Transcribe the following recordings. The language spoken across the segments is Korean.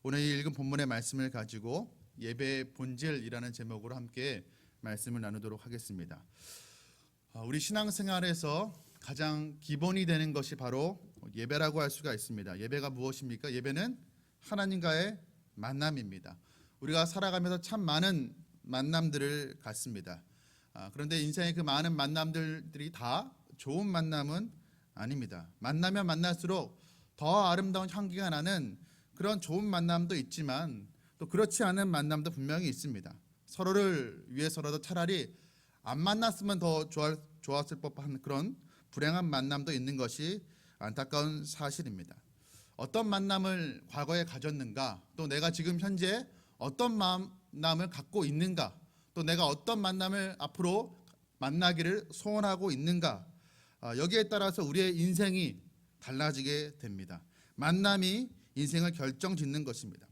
오늘 읽은 본문의 말씀을 가지고 예배의 본질이라는 제목으로 함께 말씀을 나누도록 하겠습니다. 우리 신앙생활에서 가장 기본이 되는 것이 바로 예배라고 할 수가 있습니다. 예배가 무엇입니까? 예배는 하나님과의 만남입니다. 우리가 살아가면서 참 많은 만남들을 갖습니다. 그런데 인생의 그 많은 만남들이 다 좋은 만남은 아닙니다. 만나면 만날수록 더 아름다운 향기가 나는 그런 좋은 만남도 있지만 또 그렇지 않은 만남도 분명히 있습니다. 서로를 위해서라도 차라리 안 만났으면 더 좋았을 법한 그런 불행한 만남도 있는 것이 안타까운 사실입니다. 어떤 만남을 과거에 가졌는가, 또 내가 지금 현재 어떤 만남을 갖고 있는가, 또 내가 어떤 만남을 앞으로 만나기를 소원하고 있는가, 여기에 따라서 우리의 인생이 달라지게 됩니다. 만남이 인생을 결정짓는 것입니다.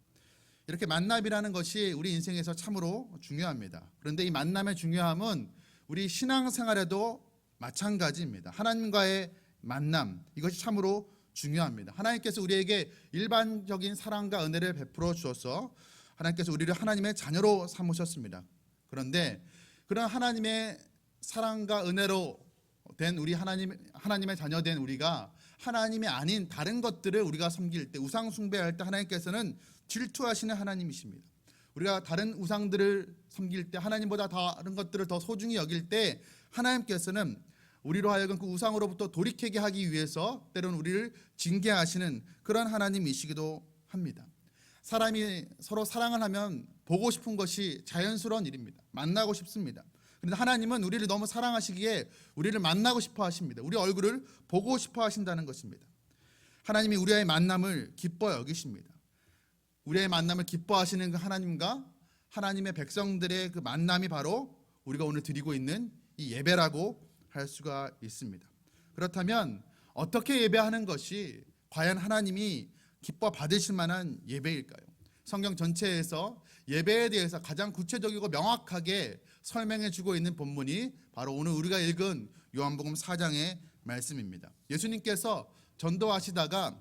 이렇게 만남이라는 것이 우리 인생에서 참으로 중요합니다. 그런데 이 만남의 중요함은 우리 신앙생활에도 마찬가지입니다. 하나님과의 만남, 이것이 참으로 중요합니다. 하나님께서 우리에게 일반적인 사랑과 은혜를 베풀어 주셔서 하나님께서 우리를 하나님의 자녀로 삼으셨습니다. 그런데 그런 하나님의 사랑과 은혜로 된 우리 하나님의 자녀된 우리가 하나님이 아닌 다른 것들을 우리가 섬길 때, 우상 숭배할 때 하나님께서는 질투하시는 하나님이십니다. 우리가 다른 우상들을 섬길 때, 하나님보다 다른 것들을 더 소중히 여길 때 하나님께서는 우리로 하여금 그 우상으로부터 돌이키게 하기 위해서 때로는 우리를 징계하시는 그런 하나님이시기도 합니다. 사람이 서로 사랑을 하면 보고 싶은 것이 자연스러운 일입니다. 만나고 싶습니다. 그런데 하나님은 우리를 너무 사랑하시기에 우리를 만나고 싶어 하십니다. 우리 얼굴을 보고 싶어 하신다는 것입니다. 하나님이 우리의 만남을 기뻐 여기십니다. 우리의 만남을 기뻐하시는 그 하나님과 하나님의 백성들의 그 만남이 바로 우리가 오늘 드리고 있는 이 예배라고 할 수가 있습니다. 그렇다면 어떻게 예배하는 것이 과연 하나님이 기뻐 받으실 만한 예배일까요? 성경 전체에서 예배에 대해서 가장 구체적이고 명확하게 설명해 주고 있는 본문이 바로 오늘 우리가 읽은 요한복음 4장의 말씀입니다. 예수님께서 전도하시다가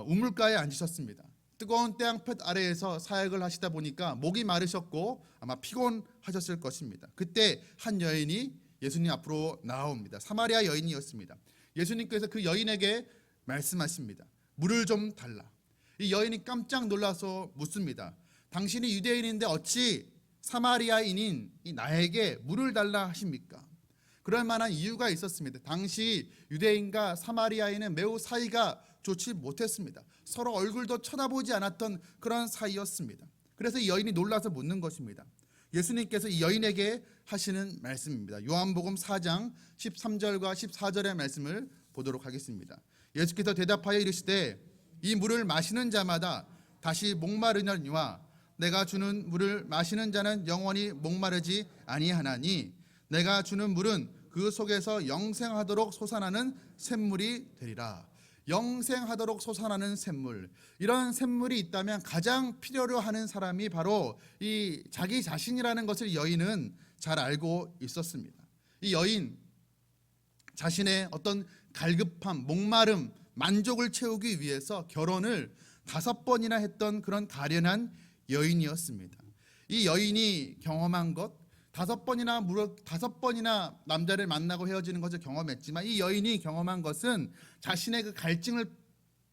우물가에 앉으셨습니다. 뜨거운 태양볕 아래에서 사역을 하시다 보니까 목이 마르셨고 아마 피곤하셨을 것입니다. 그때 한 여인이 예수님 앞으로 나옵니다. 사마리아 여인이었습니다. 예수님께서 그 여인에게 말씀하십니다. 물을 좀 달라. 이 여인이 깜짝 놀라서 묻습니다. 당신이 유대인인데 어찌 사마리아인인 나에게 물을 달라 하십니까? 그럴 만한 이유가 있었습니다. 당시 유대인과 사마리아인은 매우 사이가 좋지 못했습니다. 서로 얼굴도 쳐다보지 않았던 그런 사이였습니다. 그래서 이 여인이 놀라서 묻는 것입니다. 예수님께서 이 여인에게 하시는 말씀입니다. 요한복음 4장 13절과 14절의 말씀을 보도록 하겠습니다. 예수께서 대답하여 이르시되 이 물을 마시는 자마다 다시 목마르느니와 내가 주는 물을 마시는 자는 영원히 목마르지 아니하나니 내가 주는 물은 그 속에서 영생하도록 솟아나는 샘물이 되리라. 영생하도록 솟아나는 샘물, 이런 샘물이 있다면 가장 필요로 하는 사람이 바로 이 자기 자신이라는 것을 여인은 잘 알고 있었습니다. 이 여인 자신의 어떤 갈급함, 목마름, 만족을 채우기 위해서 결혼을 5번이나 했던 그런 가련한 여인이었습니다. 이 여인이 경험한 것, 5번이나 남자를 만나고 헤어지는 것을 경험했지만 이 여인이 경험한 것은 자신의 그 갈증을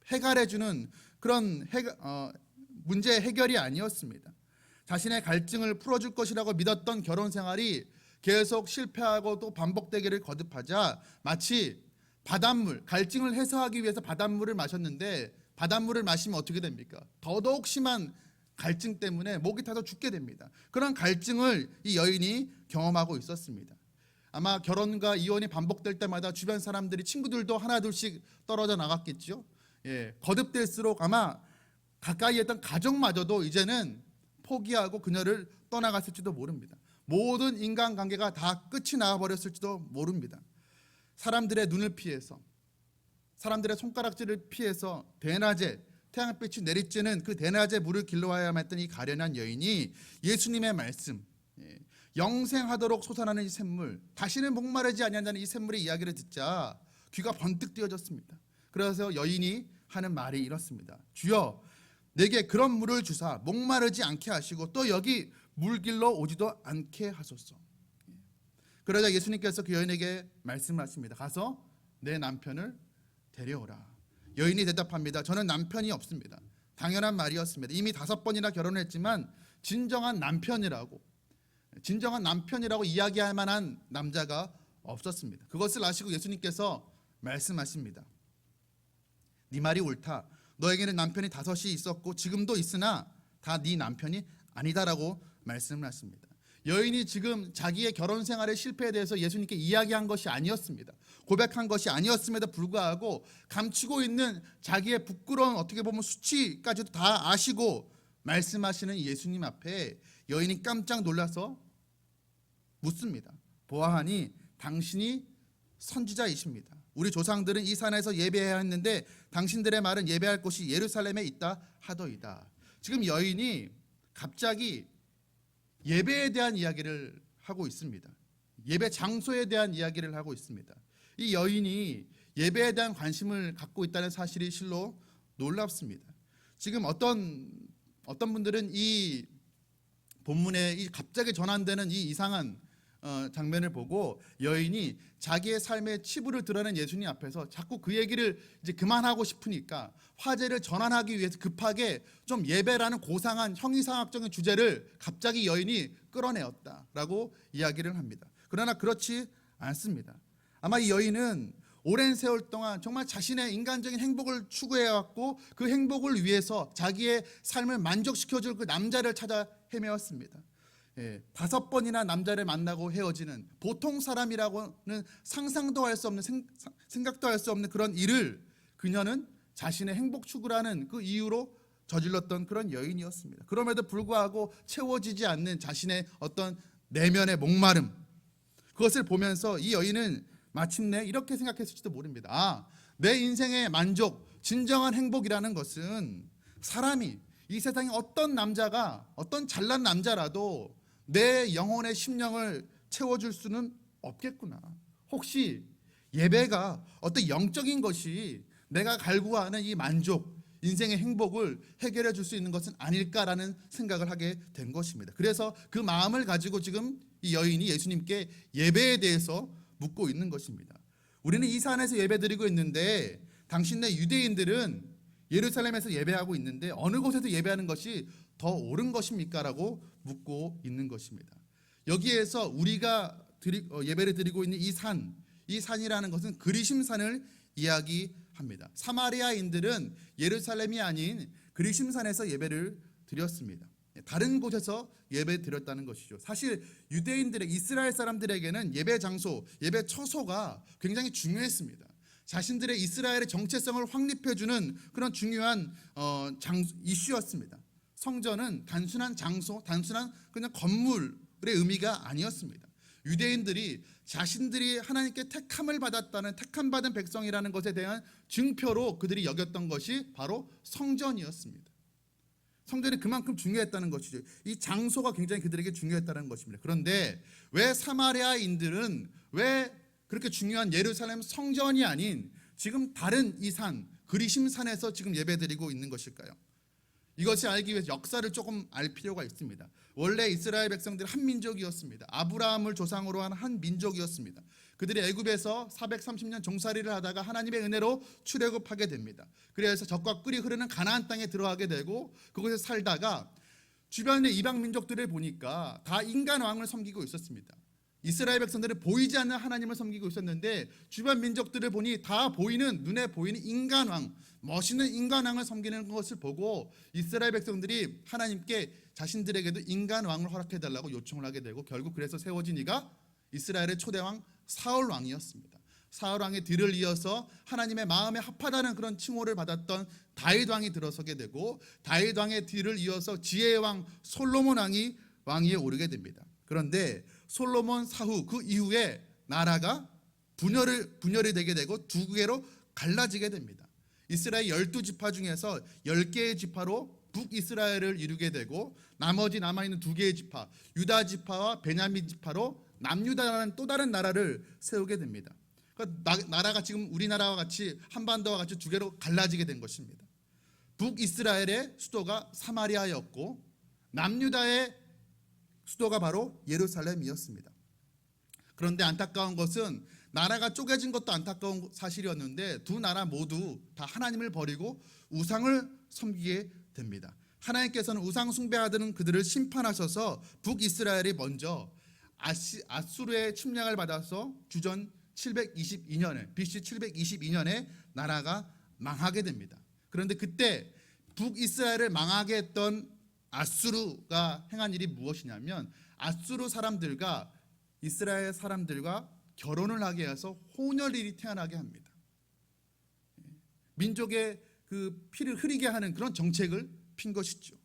해결해주는 그런 문제 해결이 아니었습니다. 자신의 갈증을 풀어줄 것이라고 믿었던 결혼 생활이 계속 실패하고 또 반복되기를 거듭하자 마치 바닷물, 갈증을 해소하기 위해서 바닷물을 마셨는데 바닷물을 마시면 어떻게 됩니까? 더더욱 심한 갈증 때문에 목이 타서 죽게 됩니다. 그런 갈증을 이 여인이 경험하고 있었습니다. 아마 결혼과 이혼이 반복될 때마다 주변 사람들이, 친구들도 하나둘씩 떨어져 나갔겠죠. 거듭될수록 아마 가까이 했던 가족마저도 이제는 포기하고 그녀를 떠나갔을지도 모릅니다. 모든 인간관계가 다 끝이 나버렸을지도 모릅니다. 사람들의 눈을 피해서, 사람들의 손가락질을 피해서 대낮에 태양빛이 내리쬐는 그 대낮에 물을 길러와야만 했던 이 가련한 여인이 예수님의 말씀, 영생하도록 솟아나는 이 샘물, 다시는 목마르지 아니한다는 이 샘물의 이야기를 듣자 귀가 번뜩 뜨여졌습니다. 그래서 여인이 하는 말이 이렇습니다. 주여, 내게 그런 물을 주사 목마르지 않게 하시고 또 여기 물길로 오지도 않게 하소서. 그러자 예수님께서 그 여인에게 말씀하십니다. 가서 내 남편을 데려오라. 여인이 대답합니다. 저는 남편이 없습니다. 당연한 말이었습니다. 이미 5번이나 결혼했지만 진정한 남편이라고 이야기할 만한 남자가 없었습니다. 그것을 아시고 예수님께서 말씀하십니다. 네 말이 옳다. 너에게는 남편이 5이 있었고 지금도 있으나 다 네 남편이 아니다라고 말씀을 하십니다. 여인이 지금 자기의 결혼 생활의 실패에 대해서 예수님께 이야기한 것이 아니었습니다. 고백한 것이 아니었음에도 불구하고 감추고 있는 자기의 부끄러운 어떻게 보면 수치까지도 다 아시고 말씀하시는 예수님 앞에 여인이 깜짝 놀라서 묻습니다. 보아하니 당신이 선지자이십니다. 우리 조상들은 이 산에서 예배해야 했는데 당신들의 말은 예배할 곳이 예루살렘에 있다 하더이다. 지금 여인이 갑자기 예배에 대한 이야기를 하고 있습니다. 예배 장소에 대한 이야기를 하고 있습니다. 이 여인이 예배에 대한 관심을 갖고 있다는 사실이 실로 놀랍습니다. 지금 어떤 분들은 이 본문에 이 갑자기 전환되는 이 이상한 장면을 보고 여인이 자기의 삶의 치부를 드러낸 예수님 앞에서 자꾸 그 얘기를 이제 그만하고 싶으니까 화제를 전환하기 위해서 급하게 좀 예배라는 고상한 형이상학적인 주제를 갑자기 여인이 끌어내었다라고 이야기를 합니다. 그러나 그렇지 않습니다. 아마 이 여인은 오랜 세월 동안 정말 자신의 인간적인 행복을 추구해왔고 그 행복을 위해서 자기의 삶을 만족시켜줄 그 남자를 찾아 헤매었습니다. 5번이나 남자를 만나고 헤어지는 보통 사람이라고는 상상도 할 수 없는 생각도 할 수 없는 그런 일을 그녀는 자신의 행복 추구라는 그 이유로 저질렀던 그런 여인이었습니다. 그럼에도 불구하고 채워지지 않는 자신의 어떤 내면의 목마름, 그것을 보면서 이 여인은 마침내 이렇게 생각했을지도 모릅니다. 내 인생의 만족, 진정한 행복이라는 것은 사람이 이 세상에 어떤 남자가 어떤 잘난 남자라도 내 영혼의 심령을 채워줄 수는 없겠구나. 혹시 예배가 어떤 영적인 것이 내가 갈구하는 이 만족, 인생의 행복을 해결해 줄 수 있는 것은 아닐까라는 생각을 하게 된 것입니다. 그래서 그 마음을 가지고 지금 이 여인이 예수님께 예배에 대해서 묻고 있는 것입니다. 우리는 이 산에서 예배드리고 있는데 당신네 유대인들은 예루살렘에서 예배하고 있는데 어느 곳에서 예배하는 것이 더 옳은 것입니까? 라고 묻고 있는 것입니다. 여기에서 우리가 예배를 드리고 있는 이 산이라는 것은 그리심산을 이야기합니다. 사마리아인들은 예루살렘이 아닌 그리심산에서 예배를 드렸습니다. 다른 곳에서 예배 드렸다는 것이죠. 사실 유대인들의 이스라엘 사람들에게는 예배 장소, 예배 처소가 굉장히 중요했습니다. 자신들의 이스라엘의 정체성을 확립해주는 그런 중요한 이슈였습니다. 성전은 단순한 장소, 단순한 그냥 건물의 의미가 아니었습니다. 유대인들이 자신들이 하나님께 택함을 받았다는 택함받은 백성이라는 것에 대한 증표로 그들이 여겼던 것이 바로 성전이었습니다. 성전이 그만큼 중요했다는 것이죠. 이 장소가 굉장히 그들에게 중요했다는 것입니다. 그런데 왜 사마리아인들은 왜 그렇게 중요한 예루살렘 성전이 아닌 지금 다른 이 산, 그리심산에서 지금 예배드리고 있는 것일까요? 이것을 알기 위해서 역사를 조금 알 필요가 있습니다. 원래 이스라엘 백성들은 한 민족이었습니다. 아브라함을 조상으로 한 한 민족이었습니다. 그들이 애굽에서 430년 종살이를 하다가 하나님의 은혜로 출애굽하게 됩니다. 그래서 적과 꿀이 흐르는 가나안 땅에 들어가게 되고 그곳에 살다가 주변의 이방 민족들을 보니까 다 인간 왕을 섬기고 있었습니다. 이스라엘 백성들은 보이지 않는 하나님을 섬기고 있었는데 주변 민족들을 보니 다 보이는, 눈에 보이는 인간왕, 멋있는 인간왕을 섬기는 것을 보고 이스라엘 백성들이 하나님께 자신들에게도 인간왕을 허락해달라고 요청을 하게 되고 결국 그래서 세워진 이가 이스라엘의 초대왕 사울왕이었습니다. 사울왕의 뒤를 이어서 하나님의 마음에 합하다는 그런 칭호를 받았던 다윗왕이 들어서게 되고 다윗왕의 뒤를 이어서 지혜의 왕 솔로몬 왕이 왕위에 오르게 됩니다. 그런데 솔로몬 사후 그 이후에 나라가 분열이 되게 되고 두 개로 갈라지게 됩니다. 이스라엘 12지파 중에서 10개의 지파로 북이스라엘을 이루게 되고 나머지 남아있는 2개의 지파 유다 지파와 베냐민 지파로 남유다라는 또 다른 나라를 세우게 됩니다. 그러니까 나라가 지금 우리나라와 같이 한반도와 같이 2개로 갈라지게 된 것입니다. 북이스라엘의 수도가 사마리아였고 남유다의 수도가 바로 예루살렘이었습니다. 그런데 안타까운 것은 나라가 쪼개진 것도 안타까운 사실이었는데 두 나라 모두 다 하나님을 버리고 우상을 섬기게 됩니다. 하나님께서는 우상 숭배하던 그들을 심판하셔서 북이스라엘이 먼저 아수르의 침략을 받아서 주전 722년에 BC 722년에 나라가 망하게 됩니다. 그런데 그때 북이스라엘을 망하게 했던 아수르가 행한 일이 무엇이냐면 아수르 사람들과 이스라엘 사람들과 결혼을 하게 해서 혼혈일이 태어나게 합니다. 민족의 그 피를 흐리게 하는 그런 정책을 핀 것이죠.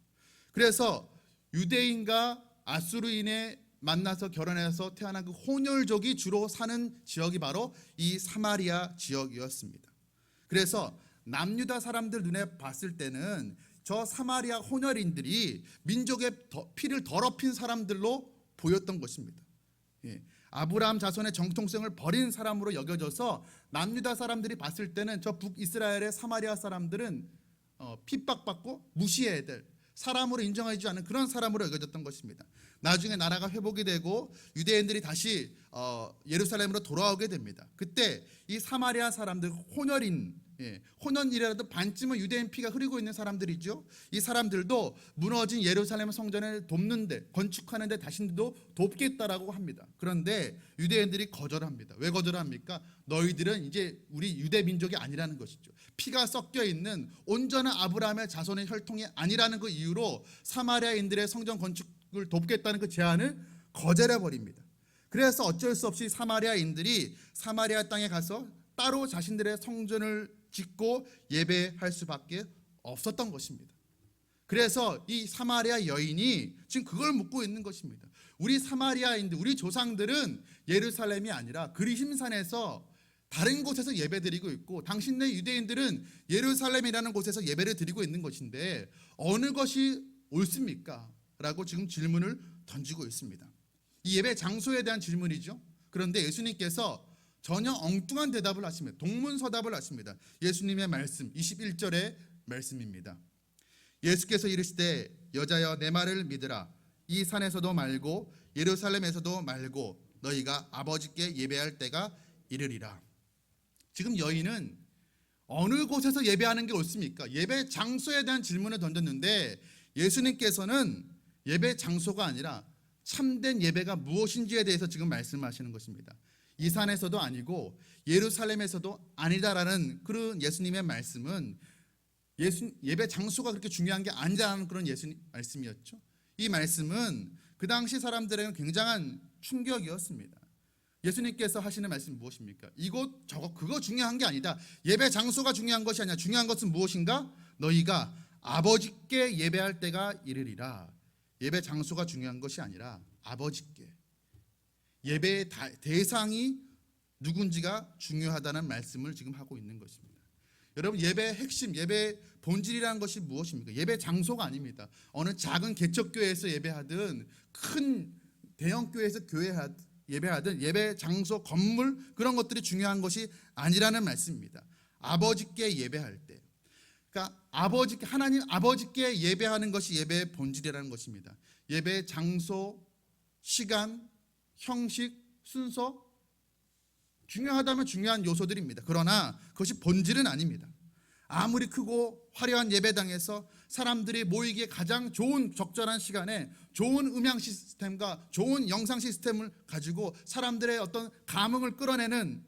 그래서 유대인과 아수르인의 만나서 결혼해서 태어난 그 혼혈족이 주로 사는 지역이 바로 이 사마리아 지역이었습니다. 그래서 남유다 사람들 눈에 봤을 때는 저 사마리아 혼혈인들이 민족의 피를 더럽힌 사람들로 보였던 것입니다. 아브라함 자손의 정통성을 버린 사람으로 여겨져서 남유다 사람들이 봤을 때는 저 북이스라엘의 사마리아 사람들은 핍박받고 무시해야 될 사람으로 인정하지 않은 그런 사람으로 여겨졌던 것입니다. 나중에 나라가 회복이 되고 유대인들이 다시 예루살렘으로 돌아오게 됩니다. 그때 이 사마리아 사람들 혼혈이라도 반쯤은 유대인 피가 흐르고 있는 사람들이죠. 이 사람들도 무너진 예루살렘 성전을 돕는데 건축하는데 자신들도 돕겠다라고 합니다. 그런데 유대인들이 거절합니다. 왜 거절합니까? 너희들은 이제 우리 유대 민족이 아니라는 것이죠. 피가 섞여 있는 온전한 아브라함의 자손의 혈통이 아니라는 그 이유로 사마리아인들의 성전 건축을 돕겠다는 그 제안을 거절해 버립니다. 그래서 어쩔 수 없이 사마리아인들이 사마리아 땅에 가서 따로 자신들의 성전을 짓고 예배할 수밖에 없었던 것입니다. 그래서 이 사마리아 여인이 지금 그걸 묻고 있는 것입니다. 우리 사마리아인들, 우리 조상들은 예루살렘이 아니라 그리심산에서 다른 곳에서 예배드리고 있고 당신네 유대인들은 예루살렘이라는 곳에서 예배를 드리고 있는 것인데 어느 것이 옳습니까? 라고 지금 질문을 던지고 있습니다. 이 예배 장소에 대한 질문이죠. 그런데 예수님께서 전혀 엉뚱한 대답을 하십니다. 동문서답을 하십니다. 예수님의 말씀 21절의 말씀입니다. 예수께서 이르시되 여자여 내 말을 믿으라. 이 산에서도 말고 예루살렘에서도 말고 너희가 아버지께 예배할 때가 이르리라. 지금 여인은 어느 곳에서 예배하는 게 옳습니까? 예배 장소에 대한 질문을 던졌는데 예수님께서는 예배 장소가 아니라 참된 예배가 무엇인지에 대해서 지금 말씀하시는 것입니다. 이 산에서도 아니고 예루살렘에서도 아니다라는 그런 예수님의 말씀은 예배 장소가 그렇게 중요한 게 아니라는 그런 예수님 말씀이었죠. 이 말씀은 그 당시 사람들에게는 굉장한 충격이었습니다. 예수님께서 하시는 말씀이 무엇입니까? 이곳 저곳 그거 중요한 게 아니다. 예배 장소가 중요한 것이 아니라 중요한 것은 무엇인가? 너희가 아버지께 예배할 때가 이르리라. 예배 장소가 중요한 것이 아니라 아버지께 예배의 대상이 누군지가 중요하다는 말씀을 지금 하고 있는 것입니다. 여러분 예배의 핵심, 예배의 본질이라는 것이 무엇입니까? 예배 장소가 아닙니다. 어느 작은 개척교회에서 예배하든 큰 대형교회에서 예배하든 예배 장소, 건물 그런 것들이 중요한 것이 아니라는 말씀입니다. 아버지께 예배할 때 그러니까 하나님 아버지께 예배하는 것이 예배의 본질이라는 것입니다. 예배의 장소, 시간, 형식, 순서 중요하다면 중요한 요소들입니다. 그러나 그것이 본질은 아닙니다. 아무리 크고 화려한 예배당에서 사람들이 모이기에 가장 좋은 적절한 시간에 좋은 음향 시스템과 좋은 영상 시스템을 가지고 사람들의 어떤 감흥을 끌어내는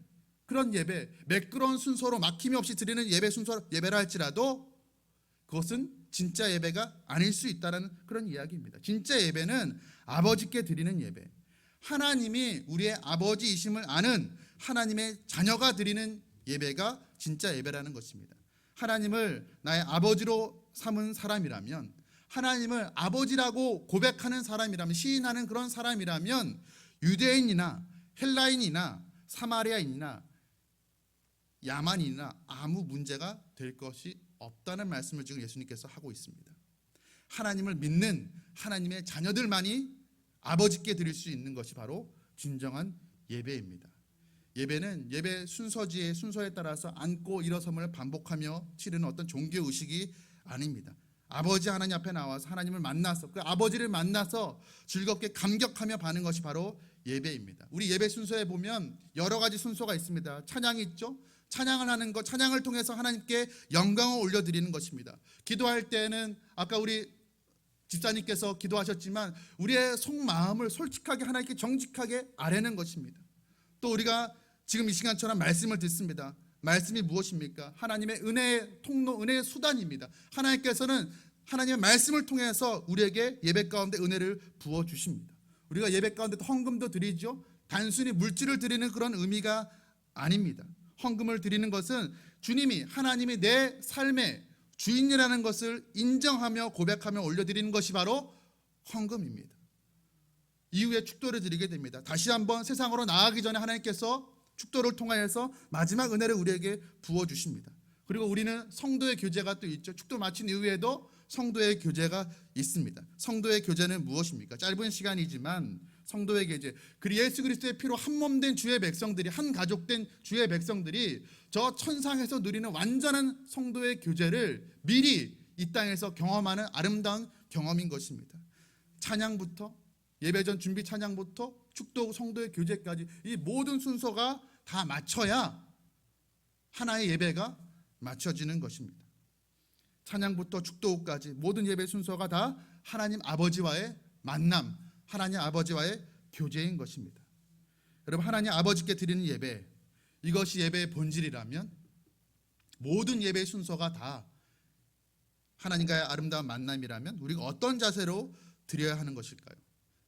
그런 예배, 매끄러운 순서로 막힘이 없이 드리는 예배 순서 예배라 할지라도 그것은 진짜 예배가 아닐 수 있다는 그런 이야기입니다. 진짜 예배는 아버지께 드리는 예배, 하나님이 우리의 아버지이심을 아는 하나님의 자녀가 드리는 예배가 진짜 예배라는 것입니다. 하나님을 나의 아버지로 삼은 사람이라면, 하나님을 아버지라고 고백하는 사람이라면, 시인하는 그런 사람이라면 유대인이나 헬라인이나 사마리아인이나 야만인이나 아무 문제가 될 것이 없다는 말씀을 지금 예수님께서 하고 있습니다. 하나님을 믿는 하나님의 자녀들만이 아버지께 드릴 수 있는 것이 바로 진정한 예배입니다. 예배는 예배 순서에 따라서 앉고 일어섬을 반복하며 치르는 어떤 종교 의식이 아닙니다. 아버지 하나님 앞에 나와서 하나님을 만나서 그 아버지를 만나서 즐겁게 감격하며 받는 것이 바로 예배입니다. 우리 예배 순서에 보면 여러 가지 순서가 있습니다. 찬양이 있죠. 찬양을 하는 것, 찬양을 통해서 하나님께 영광을 올려드리는 것입니다. 기도할 때는 아까 우리 집사님께서 기도하셨지만 우리의 속마음을 솔직하게 하나님께 정직하게 아뢰는 것입니다. 또 우리가 지금 이 시간처럼 말씀을 듣습니다. 말씀이 무엇입니까? 하나님의 은혜의 통로, 은혜의 수단입니다. 하나님께서는 하나님의 말씀을 통해서 우리에게 예배 가운데 은혜를 부어주십니다. 우리가 예배 가운데 헌금도 드리죠. 단순히 물질을 드리는 그런 의미가 아닙니다. 헌금을 드리는 것은 주님이, 하나님이 내 삶의 주인이라는 것을 인정하며 고백하며 올려드리는 것이 바로 헌금입니다. 이후에 축도를 드리게 됩니다. 다시 한번 세상으로 나아가기 전에 하나님께서 축도를 통하여서 마지막 은혜를 우리에게 부어주십니다. 그리고 우리는 성도의 교제가 또 있죠. 축도 마친 이후에도 성도의 교제가 있습니다. 성도의 교제는 무엇입니까? 짧은 시간이지만 성도의 교제, 그 예수 그리스도의 피로 한 몸 된 주의 백성들이, 한 가족 된 주의 백성들이 저 천상에서 누리는 완전한 성도의 교제를 미리 이 땅에서 경험하는 아름다운 경험인 것입니다. 찬양부터, 예배전 준비 찬양부터 축도 성도의 교제까지 이 모든 순서가 다 맞춰야 하나의 예배가 맞춰지는 것입니다. 찬양부터 축도까지 모든 예배 순서가 다 하나님 아버지와의 만남, 하나님 아버지와의 교제인 것입니다. 여러분, 하나님 아버지께 드리는 예배, 이것이 예배의 본질이라면 모든 예배 순서가 다 하나님과의 아름다운 만남이라면 우리가 어떤 자세로 드려야 하는 것일까요?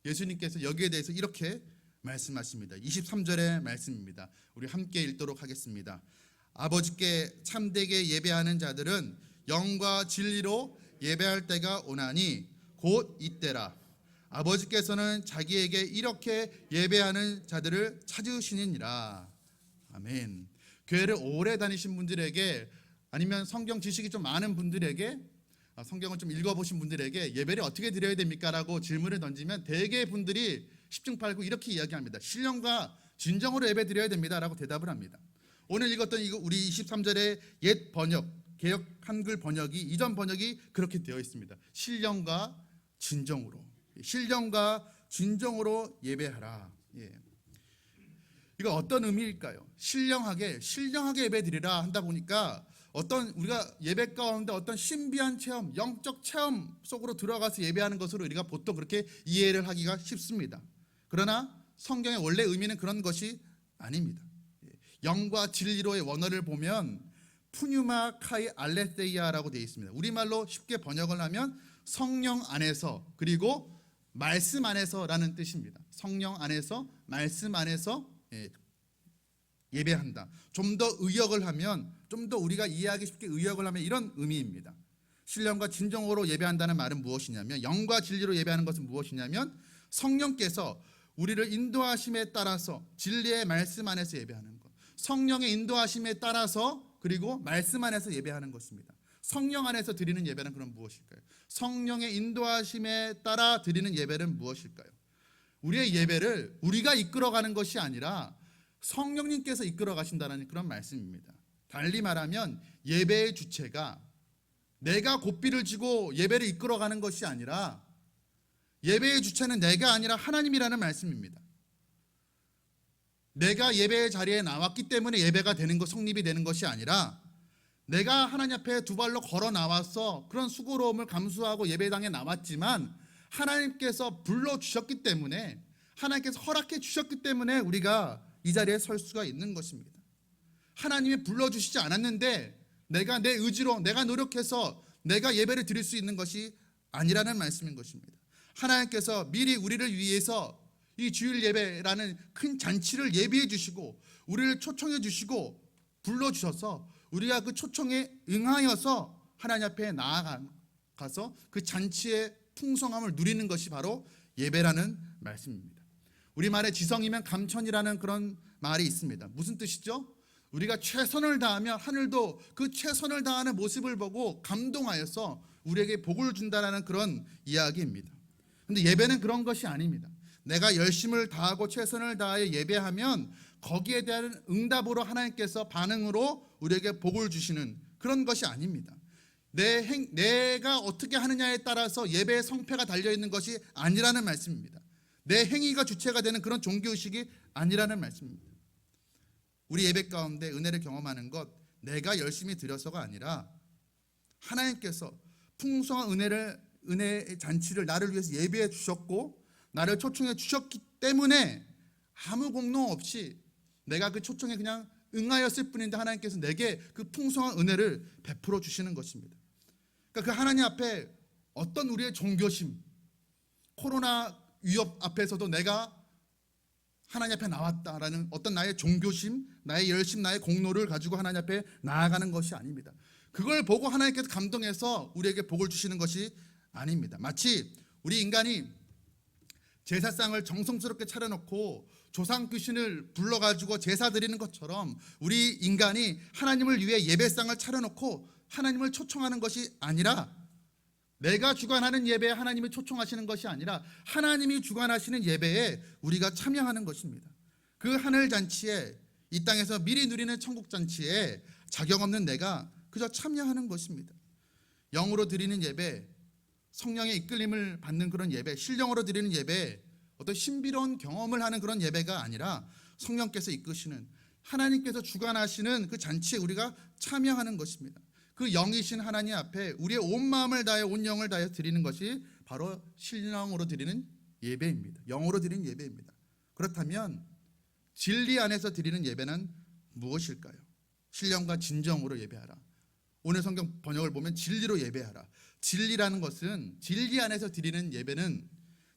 예수님께서 여기에 대해서 이렇게 말씀하십니다. 23절의 말씀입니다. 우리 함께 읽도록 하겠습니다. 아버지께 참되게 예배하는 자들은 영과 진리로 예배할 때가 오나니 곧 이때라. 아버지께서는 자기에게 이렇게 예배하는 자들을 찾으시느니라. 아멘. 교회를 오래 다니신 분들에게, 아니면 성경 지식이 좀 많은 분들에게, 성경을 좀 읽어보신 분들에게 예배를 어떻게 드려야 됩니까? 라고 질문을 던지면 대개 분들이 10중 8구 이렇게 이야기합니다. 신령과 진정으로 예배 드려야 됩니다 라고 대답을 합니다. 오늘 읽었던 우리 23절의 옛 번역, 개역 한글 번역이, 이전 번역이 그렇게 되어 있습니다. 신령과 진정으로, 신령과 진정으로 예배하라. 예. 이거 어떤 의미일까요? 신령하게 예배 드리라 한다 보니까 어떤 우리가 예배 가운데 어떤 신비한 체험, 영적 체험 속으로 들어가서 예배하는 것으로 우리가 보통 그렇게 이해를 하기가 쉽습니다. 그러나 성경의 원래 의미는 그런 것이 아닙니다. 영과 진리로의 원어를 보면 푸뉴마 카이 알레세이아라고 되어 있습니다. 우리말로 쉽게 번역을 하면 성령 안에서, 그리고 말씀 안에서라는 뜻입니다. 성령 안에서, 말씀 안에서 예배한다. 좀 더 의역을 하면, 좀 더 우리가 이해하기 쉽게 의역을 하면 이런 의미입니다. 신령과 진정으로 예배한다는 말은 무엇이냐면, 영과 진리로 예배하는 것은 무엇이냐면 성령께서 우리를 인도하심에 따라서 진리의 말씀 안에서 예배하는 것, 성령의 인도하심에 따라서 그리고 말씀 안에서 예배하는 것입니다. 성령 안에서 드리는 예배는 그럼 무엇일까요? 성령의 인도하심에 따라 드리는 예배는 무엇일까요? 우리의 예배를 우리가 이끌어가는 것이 아니라 성령님께서 이끌어 가신다는 그런 말씀입니다. 달리 말하면 예배의 주체가 내가 고삐를 쥐고 예배를 이끌어가는 것이 아니라, 예배의 주체는 내가 아니라 하나님이라는 말씀입니다. 내가 예배의 자리에 나왔기 때문에 예배가 되는 것, 성립이 되는 것이 아니라, 내가 하나님 앞에 두 발로 걸어 나와서 그런 수고로움을 감수하고 예배당에 나왔지만 하나님께서 불러주셨기 때문에, 하나님께서 허락해 주셨기 때문에 우리가 이 자리에 설 수가 있는 것입니다. 하나님이 불러주시지 않았는데 내가 내 의지로, 내가 노력해서 내가 예배를 드릴 수 있는 것이 아니라는 말씀인 것입니다. 하나님께서 미리 우리를 위해서 이 주일 예배라는 큰 잔치를 예비해 주시고 우리를 초청해 주시고 불러주셔서 우리가 그 초청에 응하여서 하나님 앞에 나아가서 그 잔치의 풍성함을 누리는 것이 바로 예배라는 말씀입니다. 우리말에 지성이면 감천이라는 그런 말이 있습니다. 무슨 뜻이죠? 우리가 최선을 다하면 하늘도 그 최선을 다하는 모습을 보고 감동하여서 우리에게 복을 준다라는 그런 이야기입니다. 그런데 예배는 그런 것이 아닙니다. 내가 열심을 다하고 최선을 다하여 예배하면 거기에 대한 응답으로 하나님께서 반응으로 우리에게 복을 주시는 그런 것이 아닙니다. 내가 어떻게 하느냐에 따라서 예배의 성패가 달려있는 것이 아니라는 말씀입니다. 내 행위가 주체가 되는 그런 종교의식이 아니라는 말씀입니다. 우리 예배 가운데 은혜를 경험하는 것, 내가 열심히 드려서가 아니라 하나님께서 풍성한 은혜의 잔치를 나를 위해서 예배해 주셨고 나를 초청해 주셨기 때문에 아무 공로 없이 내가 그 초청에 그냥 응하였을 뿐인데 하나님께서 내게 그 풍성한 은혜를 베풀어 주시는 것입니다. 그러니까 그 하나님 앞에 어떤 우리의 종교심, 코로나 위협 앞에서도 내가 하나님 앞에 나왔다라는 어떤 나의 종교심, 나의 열심, 나의 공로를 가지고 하나님 앞에 나아가는 것이 아닙니다. 그걸 보고 하나님께서 감동해서 우리에게 복을 주시는 것이 아닙니다. 마치 우리 인간이 제사상을 정성스럽게 차려놓고 조상 귀신을 불러가지고 제사 드리는 것처럼 우리 인간이 하나님을 위해 예배상을 차려놓고 하나님을 초청하는 것이 아니라, 내가 주관하는 예배에 하나님이 초청하시는 것이 아니라 하나님이 주관하시는 예배에 우리가 참여하는 것입니다. 그 하늘 잔치에, 이 땅에서 미리 누리는 천국 잔치에 자격 없는 내가 그저 참여하는 것입니다. 영으로 드리는 예배, 성령의 이끌림을 받는 그런 예배, 신령으로 드리는 예배, 어떤 신비로운 경험을 하는 그런 예배가 아니라 성령께서 이끄시는, 하나님께서 주관하시는 그 잔치에 우리가 참여하는 것입니다. 그 영이신 하나님 앞에 우리의 온 마음을 다해 온 영을 다해 드리는 것이 바로 신령으로 드리는 예배입니다. 영으로 드리는 예배입니다. 그렇다면 진리 안에서 드리는 예배는 무엇일까요? 신령과 진정으로 예배하라. 오늘 성경 번역을 보면 진리로 예배하라. 진리라는 것은, 진리 안에서 드리는 예배는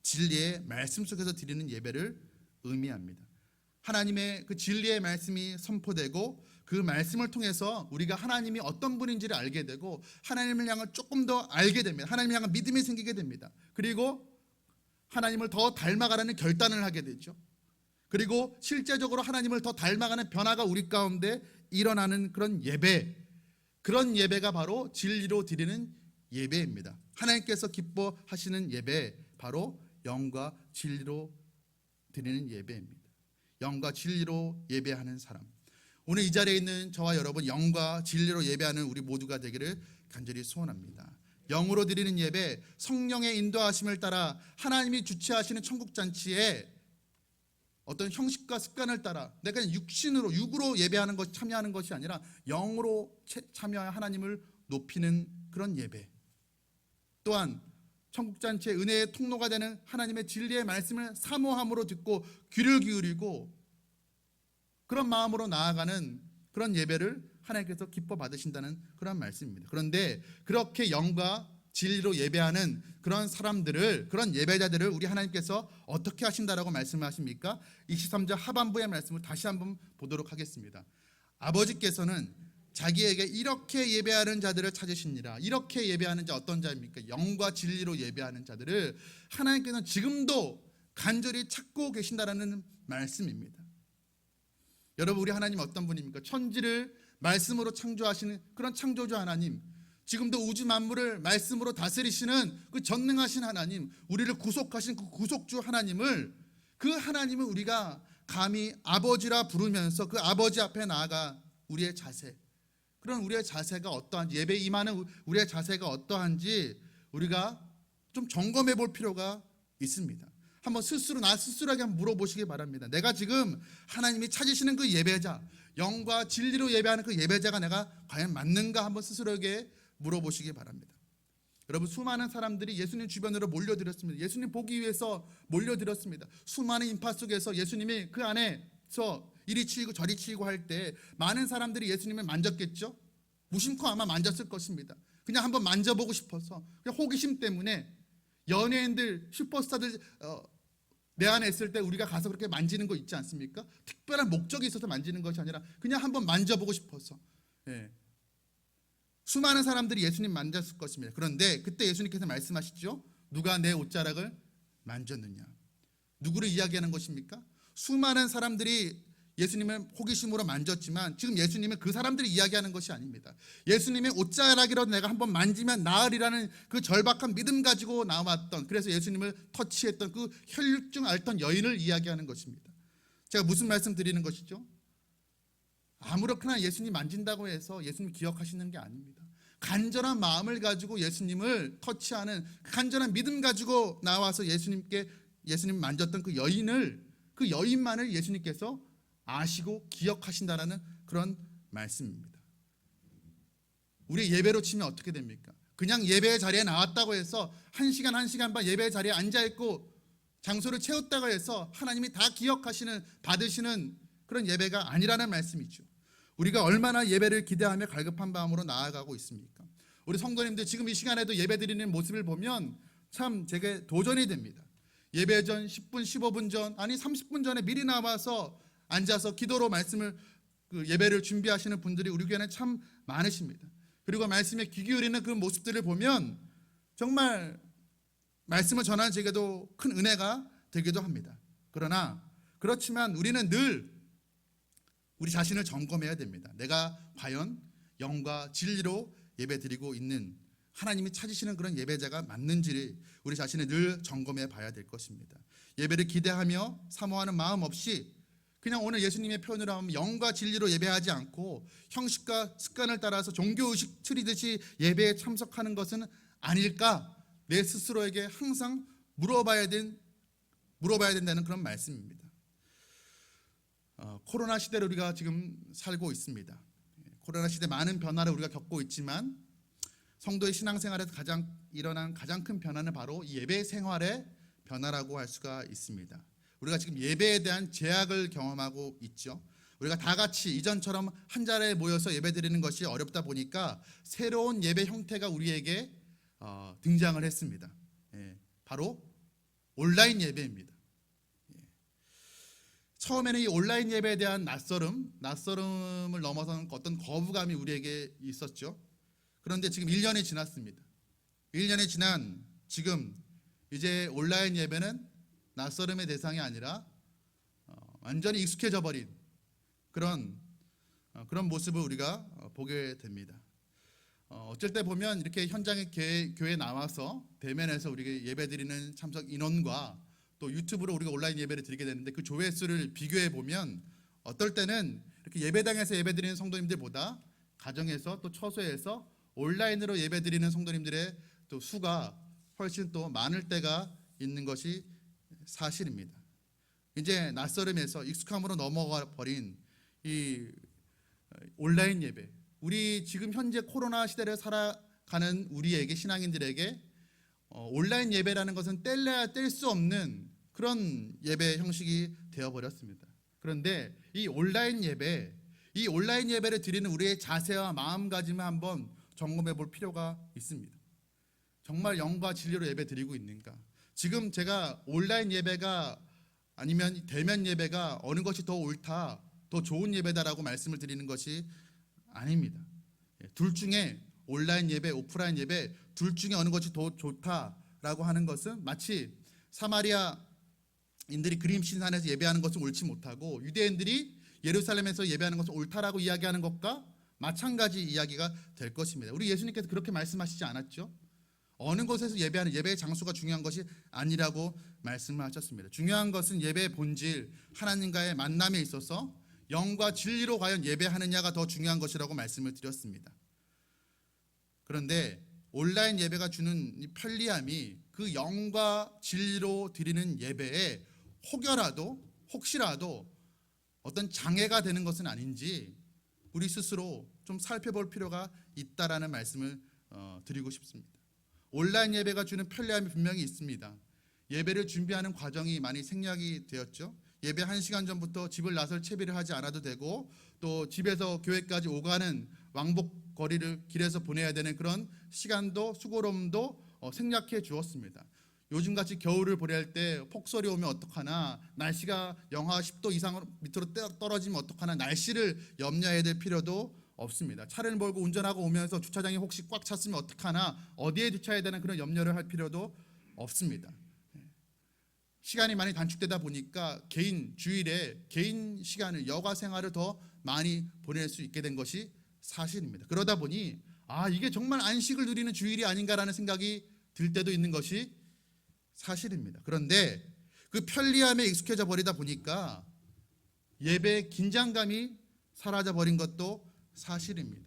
진리의 말씀 속에서 드리는 예배를 의미합니다. 하나님의 그 진리의 말씀이 선포되고 그 말씀을 통해서 우리가 하나님이 어떤 분인지를 알게 되고 하나님을 향해 조금 더 알게 됩니다. 하나님을 향한 믿음이 생기게 됩니다. 그리고 하나님을 더 닮아가라는 결단을 하게 되죠. 그리고 실제적으로 하나님을 더 닮아가는 변화가 우리 가운데 일어나는 그런 예배, 그런 예배가 바로 진리로 드리는 예배입니다. 하나님께서 기뻐하시는 예배, 바로 영과 진리로 드리는 예배입니다. 영과 진리로 예배하는 사람, 오늘 이 자리에 있는 저와 여러분, 영과 진리로 예배하는 우리 모두가 되기를 간절히 소원합니다. 영으로 드리는 예배, 성령의 인도하심을 따라 하나님이 주최하시는 천국잔치에 어떤 형식과 습관을 따라 내가 육으로 예배하는 것, 참여하는 것이 아니라 영으로 참여하여 하나님을 높이는 그런 예배, 또한 천국잔치의 은혜의 통로가 되는 하나님의 진리의 말씀을 사모함으로 듣고 귀를 기울이고 그런 마음으로 나아가는 그런 예배를 하나님께서 기뻐 받으신다는 그런 말씀입니다. 그런데 그렇게 영과 진리로 예배하는 그런 사람들을, 그런 예배자들을 우리 하나님께서 어떻게 하신다라고 말씀하십니까? 23절 하반부의 말씀을 다시 한번 보도록 하겠습니다. 아버지께서는 자기에게 이렇게 예배하는 자들을 찾으시니라. 이렇게 예배하는 자 어떤 자입니까? 영과 진리로 예배하는 자들을 하나님께서는 지금도 간절히 찾고 계신다라는 말씀입니다. 여러분, 우리 하나님 어떤 분입니까? 천지를 말씀으로 창조하시는 그런 창조주 하나님, 지금도 우주 만물을 말씀으로 다스리시는 그 전능하신 하나님, 우리를 구속하신 그 구속주 하나님을, 그 하나님을 우리가 감히 아버지라 부르면서 그 아버지 앞에 나아가 우리의 자세, 그런 우리의 자세가 어떠한지, 예배에 임하는 우리의 자세가 어떠한지 우리가 좀 점검해 볼 필요가 있습니다. 한번 나 스스로에게 한번 물어보시기 바랍니다. 내가 지금 하나님이 찾으시는 그 예배자, 영과 진리로 예배하는 그 예배자가 내가 과연 맞는가 한번 스스로에게 물어보시기 바랍니다. 여러분, 수많은 사람들이 예수님 주변으로 몰려들었습니다. 예수님 보기 위해서 몰려들었습니다. 수많은 인파 속에서 예수님이 그 안에서 이리 치이고 저리 치이고 할 때 많은 사람들이 예수님을 만졌겠죠. 무심코 아마 만졌을 것입니다. 그냥 한번 만져보고 싶어서, 그냥 호기심 때문에. 연예인들, 슈퍼스타들 내 안에 있을 때 우리가 가서 그렇게 만지는 거 있지 않습니까? 특별한 목적이 있어서 만지는 것이 아니라 그냥 한번 만져보고 싶어서. 수많은 사람들이 예수님 만졌을 것입니다. 그런데 그때 예수님께서 말씀하시죠. 누가 내 옷자락을 만졌느냐. 누구를 이야기하는 것입니까? 수많은 사람들이 예수님을 호기심으로 만졌지만 지금 예수님은 그 사람들이 이야기하는 것이 아닙니다. 예수님의 옷자락이라도 내가 한번 만지면 나으리라는 그 절박한 믿음 가지고 나왔던, 그래서 예수님을 터치했던 그 혈육증 앓던 여인을 이야기하는 것입니다. 제가 무슨 말씀 드리는 것이죠? 아무렇게나 예수님 만진다고 해서 예수님 기억하시는 게 아닙니다. 간절한 마음을 가지고 예수님을 터치하는 간절한 믿음 가지고 나와서 예수님 만졌던 그 여인만을 예수님께서 아시고 기억하신다라는 그런 말씀입니다. 우리 예배로 치면 어떻게 됩니까? 그냥 예배의 자리에 나왔다고 해서 1시간 반 예배의 자리에 앉아있고 장소를 채웠다고 해서 하나님이 다 기억하시는 받으시는 그런 예배가 아니라는 말씀이죠. 우리가 얼마나 예배를 기대하며 갈급한 마음으로 나아가고 있습니까? 우리 성도님들 지금 이 시간에도 예배 드리는 모습을 보면 참 제게 도전이 됩니다. 예배 전 10분 15분 전 아니 30분 전에 미리 나와서 앉아서 기도로 예배를 준비하시는 분들이 우리 교회는 참 많으십니다. 그리고 말씀에 귀 기울이는 그 모습들을 보면 정말 말씀을 전하는 제게도 큰 은혜가 되기도 합니다. 그렇지만 우리는 늘 우리 자신을 점검해야 됩니다. 내가 과연 영과 진리로 예배드리고 있는 하나님이 찾으시는 그런 예배자가 맞는지를 우리 자신을 늘 점검해 봐야 될 것입니다. 예배를 기대하며 사모하는 마음 없이 그냥 오늘 예수님의 표현으로 하면 영과 진리로 예배하지 않고 형식과 습관을 따라서 종교의식 추리듯이 예배에 참석하는 것은 아닐까? 내 스스로에게 항상 물어봐야 된다는 그런 말씀입니다. 코로나 시대를 우리가 지금 살고 있습니다. 코로나 시대 많은 변화를 우리가 겪고 있지만 성도의 신앙생활에서 일어난 가장 큰 변화는 바로 이 예배 생활의 변화라고 할 수가 있습니다. 우리가 지금 예배에 대한 제약을 경험하고 있죠. 우리가 다 같이 이전처럼 한 자리에 모여서 예배드리는 것이 어렵다 보니까 새로운 예배 형태가 우리에게 등장을 했습니다. 바로 온라인 예배입니다. 처음에는 이 온라인 예배에 대한 낯설음을 넘어서는 어떤 거부감이 우리에게 있었죠. 그런데 지금 1년이 지났습니다. 1년이 지난 지금 이제 온라인 예배는 낯설음의 대상이 아니라 완전히 익숙해져 버린 그런 모습을 우리가 보게 됩니다. 어쩔 때 보면 이렇게 현장에 교회에 나와서 대면해서 우리가 예배드리는 참석 인원과 또 유튜브로 우리가 온라인 예배를 드리게 되는데 그 조회수를 비교해 보면 어떨 때는 이렇게 예배당에서 예배드리는 성도님들보다 가정에서 또 처소에서 온라인으로 예배드리는 성도님들의 또 수가 훨씬 또 많을 때가 있는 것이 사실입니다. 이제 낯설음에서 익숙함으로 넘어가 버린 이 온라인 예배, 우리 지금 현재 코로나 시대를 살아가는 우리에게 신앙인들에게 온라인 예배라는 것은 뗄래야 뗄 수 없는 그런 예배 형식이 되어버렸습니다. 그런데 이 온라인 예배를 드리는 우리의 자세와 마음가짐을 한번 점검해 볼 필요가 있습니다. 정말 영과 진리로 예배 드리고 있는가? 지금 제가 온라인 예배가 아니면 대면 예배가 어느 것이 더 옳다, 더 좋은 예배다라고 말씀을 드리는 것이 아닙니다. 둘 중에 온라인 예배, 오프라인 예배 둘 중에 어느 것이 더 좋다라고 하는 것은 마치 사마리아인들이 그림신산에서 예배하는 것은 옳지 못하고 유대인들이 예루살렘에서 예배하는 것은 옳다라고 이야기하는 것과 마찬가지 이야기가 될 것입니다. 우리 예수님께서 그렇게 말씀하시지 않았죠? 어느 곳에서 예배하는 예배의 장소가 중요한 것이 아니라고 말씀하셨습니다. 중요한 것은 예배의 본질, 하나님과의 만남에 있어서 영과 진리로 과연 예배하느냐가 더 중요한 것이라고 말씀을 드렸습니다. 그런데 온라인 예배가 주는 이 편리함이 그 영과 진리로 드리는 예배에 혹시라도 어떤 장애가 되는 것은 아닌지 우리 스스로 좀 살펴볼 필요가 있다라는 말씀을 드리고 싶습니다. 온라인 예배가 주는 편리함이 분명히 있습니다. 예배를 준비하는 과정이 많이 생략이 되었죠. 예배 1시간 전부터 집을 나설 채비를 하지 않아도 되고 또 집에서 교회까지 오가는 왕복 거리를 길에서 보내야 되는 그런 시간도 수고로움도 생략해 주었습니다. 요즘같이 겨울을 보낼 때 폭설이 오면 어떡하나, 날씨가 영하 10도 이상 밑으로 떨어지면 어떡하나, 날씨를 염려해야 될 필요도 없습니다. 차를 몰고 운전하고 오면서 주차장이 혹시 꽉 찼으면 어떡하나, 어디에 주차해야 되는 그런 염려를 할 필요도 없습니다. 시간이 많이 단축되다 보니까 주일에 개인 시간을, 여가 생활을 더 많이 보낼 수 있게 된 것이 사실입니다. 그러다 보니 이게 정말 안식을 누리는 주일이 아닌가라는 생각이 들 때도 있는 것이 사실입니다. 그런데 그 편리함에 익숙해져 버리다 보니까 예배의 긴장감이 사라져 버린 것도 사실입니다.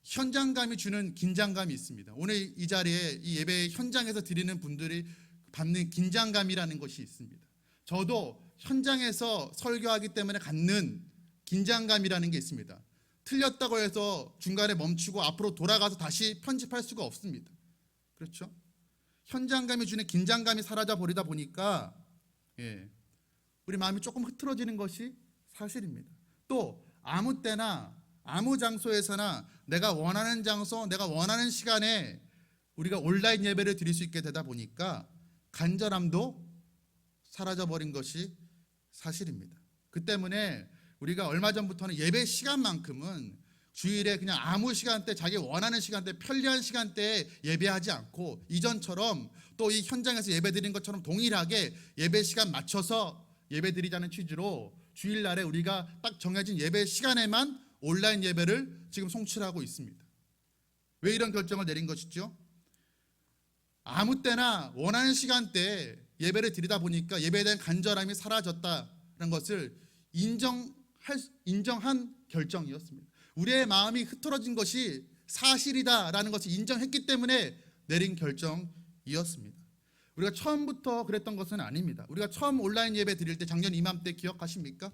현장감이 주는 긴장감이 있습니다. 오늘 이 자리에 이 예배 현장에서 드리는 분들이 받는 긴장감이라는 것이 있습니다. 저도 현장에서 설교하기 때문에 갖는 긴장감이라는 게 있습니다. 틀렸다고 해서 중간에 멈추고 앞으로 돌아가서 다시 편집할 수가 없습니다. 그렇죠? 현장감이 주는 긴장감이 사라져 버리다 보니까 우리 마음이 조금 흐트러지는 것이 사실입니다. 또 아무 때나 아무 장소에서나 내가 원하는 장소, 내가 원하는 시간에 우리가 온라인 예배를 드릴 수 있게 되다 보니까 간절함도 사라져버린 것이 사실입니다. 그 때문에 우리가 얼마 전부터는 예배 시간만큼은 주일에 그냥 아무 시간대, 자기 원하는 시간대, 편리한 시간대에 예배하지 않고 이전처럼 또 이 현장에서 예배 드리는 것처럼 동일하게 예배 시간 맞춰서 예배 드리자는 취지로 주일날에 우리가 딱 정해진 예배 시간에만 온라인 예배를 지금 송출하고 있습니다. 왜 이런 결정을 내린 것이죠? 아무 때나 원하는 시간대에 예배를 드리다 보니까 예배에 대한 간절함이 사라졌다는 것을 인정한 결정이었습니다. 우리의 마음이 흐트러진 것이 사실이다라는 것을 인정했기 때문에 내린 결정이었습니다. 우리가 처음부터 그랬던 것은 아닙니다. 우리가 처음 온라인 예배 드릴 때 작년 이맘때 기억하십니까?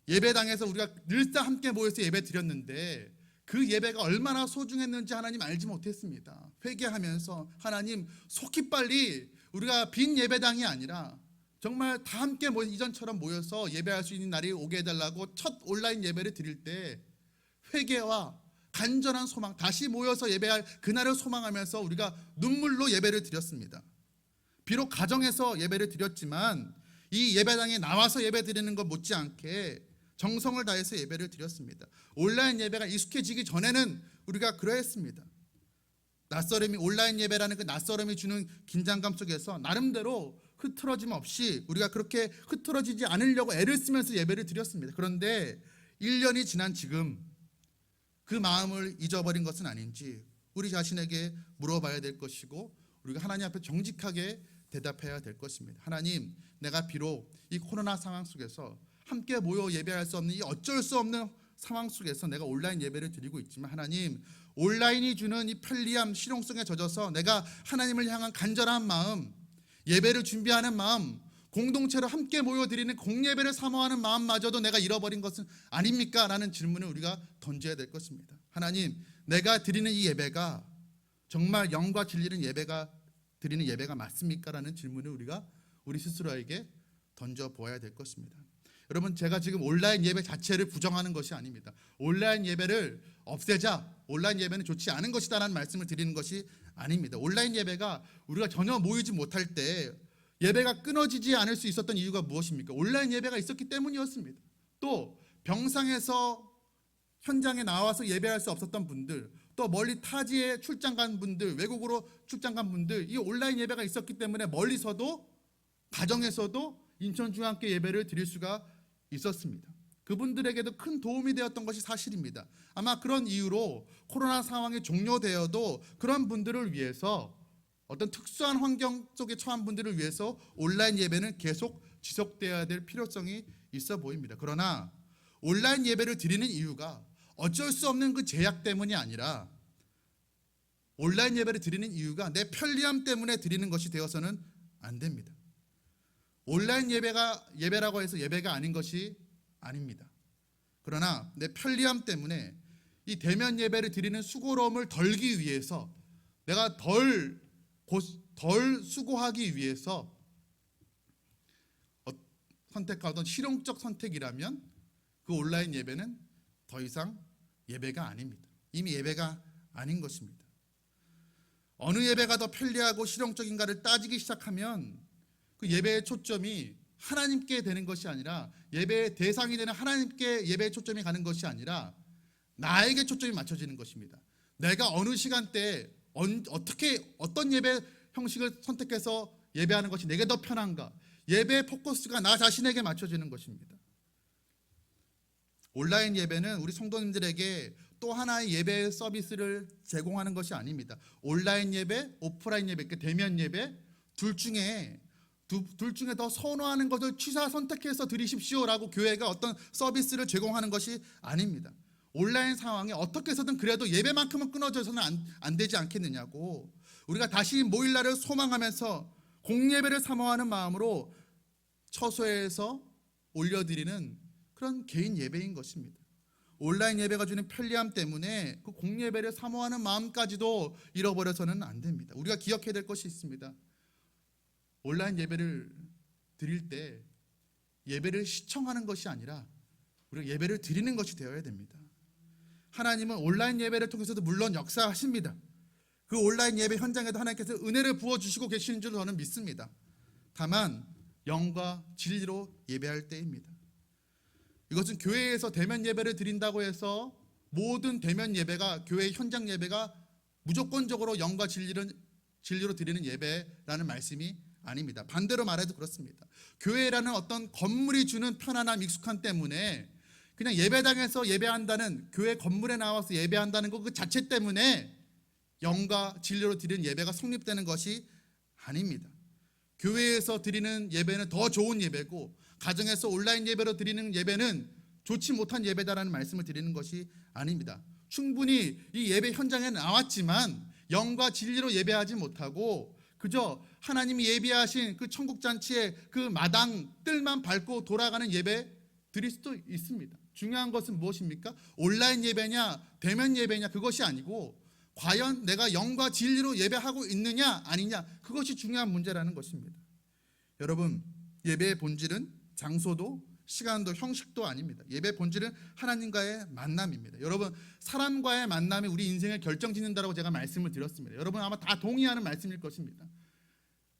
예배당에서 우리가 늘상 함께 모여서 예배 드렸는데 그 예배가 얼마나 소중했는지 하나님 알지 못했습니다. 회개하면서 하나님 속히 빨리 우리가 빈 예배당이 아니라 정말 다 함께 이전처럼 모여서 예배할 수 있는 날이 오게 해달라고 첫 온라인 예배를 드릴 때 회개와 간절한 소망, 다시 모여서 예배할 그날을 소망하면서 우리가 눈물로 예배를 드렸습니다. 비록 가정에서 예배를 드렸지만 이 예배당에 나와서 예배 드리는 것 못지않게 정성을 다해서 예배를 드렸습니다. 온라인 예배가 익숙해지기 전에는 우리가 그러했습니다. 낯설음이, 온라인 예배라는 그 낯설음이 주는 긴장감 속에서 나름대로 흐트러짐 없이 우리가 그렇게 흐트러지지 않으려고 애를 쓰면서 예배를 드렸습니다. 그런데 1년이 지난 지금 그 마음을 잊어버린 것은 아닌지 우리 자신에게 물어봐야 될 것이고 우리가 하나님 앞에 정직하게 대답해야 될 것입니다. 하나님, 내가 비록 이 코로나 상황 속에서 함께 모여 예배할 수 없는 이 어쩔 수 없는 상황 속에서 내가 온라인 예배를 드리고 있지만 하나님, 온라인이 주는 이 편리함, 실용성에 젖어서 내가 하나님을 향한 간절한 마음, 예배를 준비하는 마음, 공동체로 함께 모여드리는 공예배를 사모하는 마음마저도 내가 잃어버린 것은 아닙니까? 라는 질문을 우리가 던져야 될 것입니다. 하나님, 내가 드리는 이 예배가 정말 영과 진리는 드리는 예배가 맞습니까? 라는 질문을 우리가 우리 스스로에게 던져보아야 될 것입니다. 여러분, 제가 지금 온라인 예배 자체를 부정하는 것이 아닙니다. 온라인 예배를 없애자, 온라인 예배는 좋지 않은 것이다라는 말씀을 드리는 것이 아닙니다. 온라인 예배가 우리가 전혀 모이지 못할 때 예배가 끊어지지 않을 수 있었던 이유가 무엇입니까? 온라인 예배가 있었기 때문이었습니다. 또 병상에서 현장에 나와서 예배할 수 없었던 분들, 또 멀리 타지에 출장 간 분들, 외국으로 출장 간 분들, 이 온라인 예배가 있었기 때문에 멀리서도 가정에서도 인천중앙교회 예배를 드릴 수가 있었습니다. 그분들에게도 큰 도움이 되었던 것이 사실입니다. 아마 그런 이유로 코로나 상황이 종료되어도 그런 분들을 위해서 어떤 특수한 환경 속에 처한 분들을 위해서 온라인 예배는 계속 지속되어야 될 필요성이 있어 보입니다. 그러나 온라인 예배를 드리는 이유가 어쩔 수 없는 그 제약 때문이 아니라 온라인 예배를 드리는 이유가 내 편리함 때문에 드리는 것이 되어서는 안 됩니다. 온라인 예배라고 해서 예배가 아닌 것이 아닙니다. 그러나 내 편리함 때문에 이 대면 예배를 드리는 수고로움을 덜기 위해서 내가 덜 수고하기 위해서 선택하던 실용적 선택이라면 그 온라인 예배는 더 이상 예배가 아닙니다. 이미 예배가 아닌 것입니다. 어느 예배가 더 편리하고 실용적인가를 따지기 시작하면 그 예배의 초점이 하나님께 되는 것이 아니라 예배의 대상이 되는 하나님께 예배의 초점이 가는 것이 아니라 나에게 초점이 맞춰지는 것입니다. 내가 어느 시간대에 어떤 예배 형식을 선택해서 예배하는 것이 내게 더 편한가? 예배의 포커스가 나 자신에게 맞춰지는 것입니다. 온라인 예배는 우리 성도님들에게 또 하나의 예배 서비스를 제공하는 것이 아닙니다. 온라인 예배, 오프라인 예배, 대면 예배 둘 중에 더 선호하는 것을 취사 선택해서 드리십시오라고 교회가 어떤 서비스를 제공하는 것이 아닙니다. 온라인 상황에 어떻게 해서든 그래도 예배만큼은 끊어져서는 안 되지 않겠느냐고, 우리가 다시 모일 날을 소망하면서 공예배를 사모하는 마음으로 처소에서 올려드리는 그런 개인 예배인 것입니다. 온라인 예배가 주는 편리함 때문에 그 공예배를 사모하는 마음까지도 잃어버려서는 안 됩니다. 우리가 기억해야 될 것이 있습니다. 온라인 예배를 드릴 때 예배를 시청하는 것이 아니라 우리가 예배를 드리는 것이 되어야 됩니다. 하나님은 온라인 예배를 통해서도 물론 역사하십니다. 그 온라인 예배 현장에도 하나님께서 은혜를 부어주시고 계시는 줄 저는 믿습니다. 다만 영과 진리로 예배할 때입니다. 이것은 교회에서 대면 예배를 드린다고 해서 모든 대면 예배가, 교회 현장 예배가 무조건적으로 영과 진리로 드리는 예배라는 말씀이 아닙니다. 반대로 말해도 그렇습니다. 교회라는 어떤 건물이 주는 편안함, 익숙함 때문에 그냥 예배당에서 예배한다는, 교회 건물에 나와서 예배한다는 것 그 자체 때문에 영과 진리로 드리는 예배가 성립되는 것이 아닙니다. 교회에서 드리는 예배는 더 좋은 예배고, 가정에서 온라인 예배로 드리는 예배는 좋지 못한 예배다라는 말씀을 드리는 것이 아닙니다. 충분히 이 예배 현장에 나왔지만 영과 진리로 예배하지 못하고 그저 하나님이 예비하신 그 천국잔치의 그 마당 뜰만 밟고 돌아가는 예배 드릴 수도 있습니다. 중요한 것은 무엇입니까? 온라인 예배냐 대면 예배냐 그것이 아니고 과연 내가 영과 진리로 예배하고 있느냐 아니냐, 그것이 중요한 문제라는 것입니다. 여러분, 예배의 본질은 장소도 시간도 형식도 아닙니다. 예배의 본질은 하나님과의 만남입니다. 여러분, 사람과의 만남이 우리 인생을 결정짓는다고 제가 말씀을 드렸습니다. 여러분 아마 다 동의하는 말씀일 것입니다.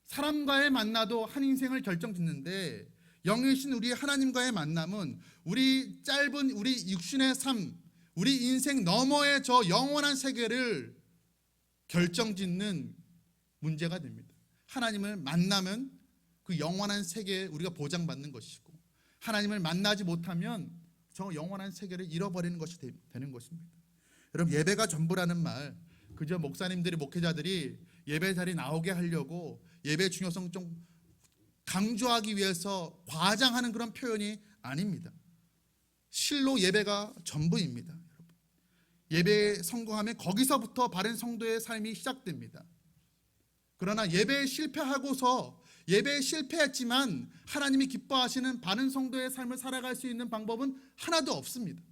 사람과의 만나도 한 인생을 결정짓는데 영이신 우리 하나님과의 만남은 우리 짧은 우리 육신의 삶, 우리 인생 너머의 저 영원한 세계를 결정짓는 문제가 됩니다. 하나님을 만나면 그 영원한 세계에 우리가 보장받는 것이고, 하나님을 만나지 못하면 저 영원한 세계를 잃어버리는 것이 되는 것입니다. 여러분, 예배가 전부라는 말, 그저 목사님들이, 목회자들이 예배 자리에 나오게 하려고 예배의 중요성 좀 강조하기 위해서 과장하는 그런 표현이 아닙니다. 실로 예배가 전부입니다. 예배에 성공하면 거기서부터 바른 성도의 삶이 시작됩니다. 그러나 예배에 실패하고서, 예배에 실패했지만 하나님이 기뻐하시는 바른 성도의 삶을 살아갈 수 있는 방법은 하나도 없습니다.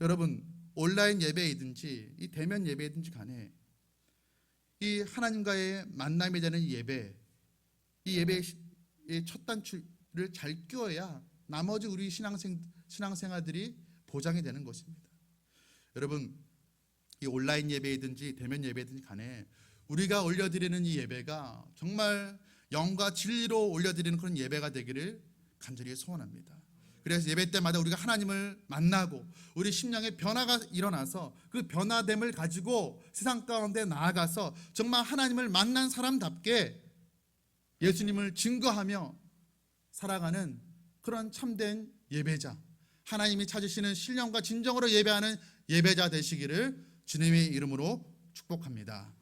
여러분, 온라인 예배이든지 이 대면 예배이든지 간에 이 하나님과의 만남이 되는 예배, 이 예배의 첫 단추를 잘 끼워야 나머지 우리 신앙생활들이 보장이 되는 것입니다. 여러분, 이 온라인 예배이든지 대면 예배이든지 간에 우리가 올려드리는 이 예배가 정말 영과 진리로 올려드리는 그런 예배가 되기를 간절히 소원합니다. 그래서 예배 때마다 우리가 하나님을 만나고 우리 심령의 변화가 일어나서 그 변화됨을 가지고 세상 가운데 나아가서 정말 하나님을 만난 사람답게 예수님을 증거하며 살아가는 그런 참된 예배자, 하나님이 찾으시는 신령과 진정으로 예배하는 예배자 되시기를 주님의 이름으로 축복합니다.